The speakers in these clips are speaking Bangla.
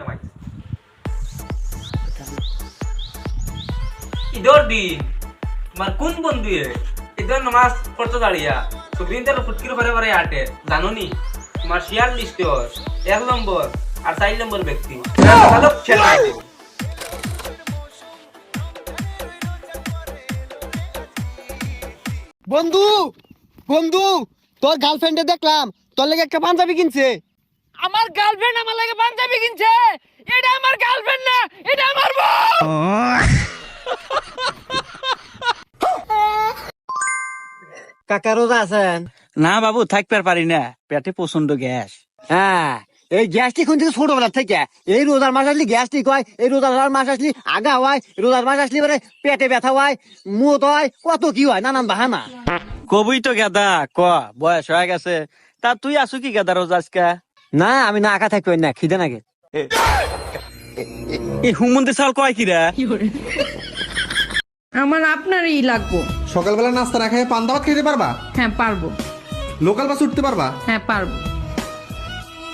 নামাই ইদর দি তোমার কোন বন্ধু ইদর নামাজ পড়তে দাঁড়িয়া সুবিন তার ফুটকির ঘরে ঘরে আটে জানো নি তোমার শেয়ার লিস্টে 1 নম্বর আর 4 নম্বর ব্যক্তি ভালো শেয়ার করে বন্ধু বন্ধু তোর গার্লফ্রেন্ডে দেখলাম তোর লাগে একটা পাঞ্জাবি কিনছে। আমার গার্লফ্রেন্ড আমার লাগে পাঞ্জাবি কিনছে? এটা আমার গার্লফ্রেন্ড না, এটা আমার বউ। কাকা রোজা আছেন? না বাবু থাকতে পারি না, পেটে প্রচন্ড গ্যাস। হ্যাঁ, এই গ্যাসটি কোন থেকে ছোটবেলা থেকে এই রোজার মাস আসলে গ্যাসটিক হয়, এই রোজার মাস আসলে আগা হয়, রোজার মাস আসলে মানে পেটে ব্যথা হয়, মুত হয়, কত কি হয়, নানান বাহানা। কবই তো গেদা ক বয়স হয়ে গেছে, তা তুই আসু কি গেদা রোজ আজকে? না আমি না আঁকা থাকবো না, খিদে নাগে। এই হুমন্দি সাল কয় কি রে? আমার আপনারই লাগবো। সকালবেলা নাস্তা না খেয়ে পান্তা ভাত খেতে পারবা? হ্যাঁ পারবো। লোকাল বাস উঠতে পারবা? হ্যাঁ পারবো।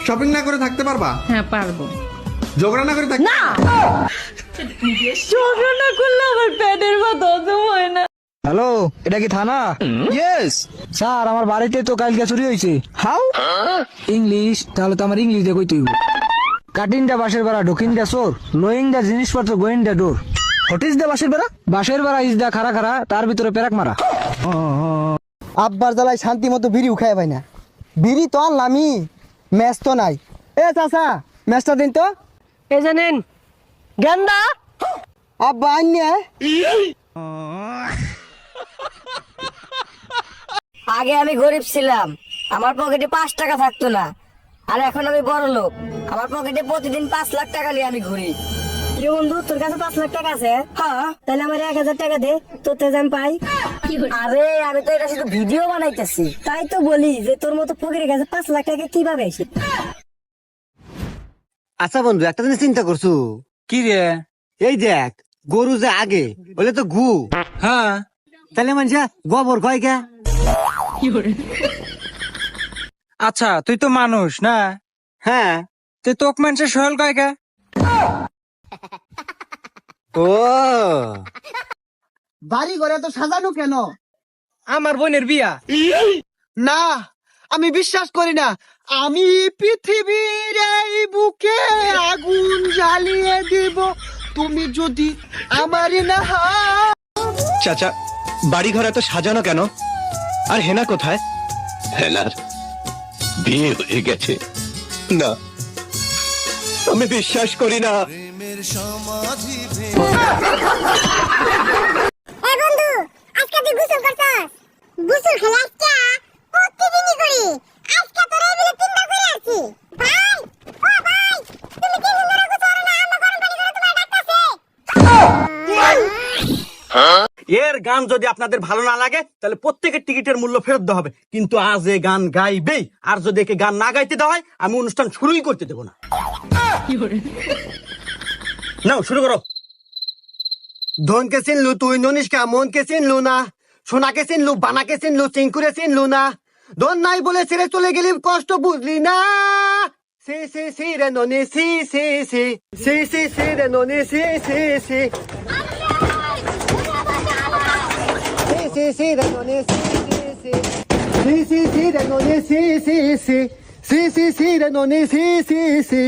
শপিং না করে থাকতে পারবা? হ্যাঁ পারবো। ঝগড়া না করে থাকতে? না ঝগড়া করলে আমার পেটের ব্যথা হজম হয় না। হ্যালো, এটা কি থানা? ইয়েস স্যার, আমার বাড়িতে তো কালকে চুরি হয়েছে। হাউ? ইংলিশ? তাহলে তো আমার ইংলিশ দিয়ে কইতে হইব। কাটিং দা বাসের বেড়া, ঢুকিং দা চোর, লোয়িং দা জিনিসপত্র, going the door. What is the বাসের বেড়া? বাসের বেড়া ইজ দা খারা খারা, তার ভিতরে পেরাক মারা। আব্বার জ্বালায় শান্তি মতো বিড়ি উখায় পাই না, বিড়ি তো আনলামই, ম্যাচ তো নাই। এ চাচা ম্যাচটা দিন তো। এ জানেন গেন্দা আব্বা আইনে আগে আমি গরিব ছিলাম, আমার পকেটে 5 টাকা থাকতো না, আর এখন আমি বড় লোক, আমার পকেটে প্রতিদিন 5 লাখ টাকা নিয়ে আমি ঘুরি। কি বন্ধু, তোর কাছে 5 লাখ টাকা আছে? হ্যাঁ, তাহলে আমার 1000 টাকা দে, তোর থেকে আমি পাই। আরে আমি তো এটা শুধু ভিডিও বানাইতেছি, তাই তো বলি যে তোর মতো ফকিরের কাছে 5 লাখ টাকা কিভাবে আসে। আচ্ছা বন্ধু, একটা জিনিস চিন্তা করছু? কি রে? এই দেখ, গরু যে আগে বলে তো গু, হ্যাঁ তাহলে মানুষ গোবর কয় কে? আচ্ছা তুই তো মানুষ না, হ্যাঁ। তুই তোক মানুষের সহল কয় কে? ও বাড়ি ঘরে তো সাজানো কেন? আমার বোনের বিয়া। না, আমি বিশ্বাস করি না। আমি পৃথিবীর এই বুকে আগুন জ্বালিয়ে দিব তুমি যদি আমার না হও। চাচা, বাড়ি ঘর এত সাজানো কেন? আর হেনা কোথায়? হেনার বিয়ে হয়ে গেছে। না, আমি বিশ্বাস করি না। বন্ধু, আজকে তুই গোসল করছস? গোসল খেলা আজকে প্রতিদিনই করি, আজকে তোর এই বিলে 3বার করে আসি। ভাই, ও ভাই, তুমি কি হিন্দুরা গোসল করো না? আমরা গরম পানি করে তোমার ডাকতাছে। এর গান যদি আপনাদের ভালো না লাগে তাহলে প্রত্যেকের টিকিটের মূল্য ফেরত দেওয়া হবে, কিন্তু আজ এ গান গাইবেই, আর যদি একে গান না গাইতে দেওয়া হয় আমি অনুষ্ঠান শুরুই করতে দেবো না। নাও শুরু করো। ধনকে চিনলু তুই ননিষ্কা, মনকে চিনলু না, সোনাকে চিনলু, বানাকে চিনলু, চিঙ্কুরে চিনলু না, ধন নাই বলে ছেড়ে চলে গেলি, কষ্ট বুঝলি না। সি সি সি রে ননি সি সি সি সি সি সি রে ননি সি সি সি সি সি রে ননি সি সি সি সি সি রে ননি সি সি সি সি সি সি রে ননি সি সি সি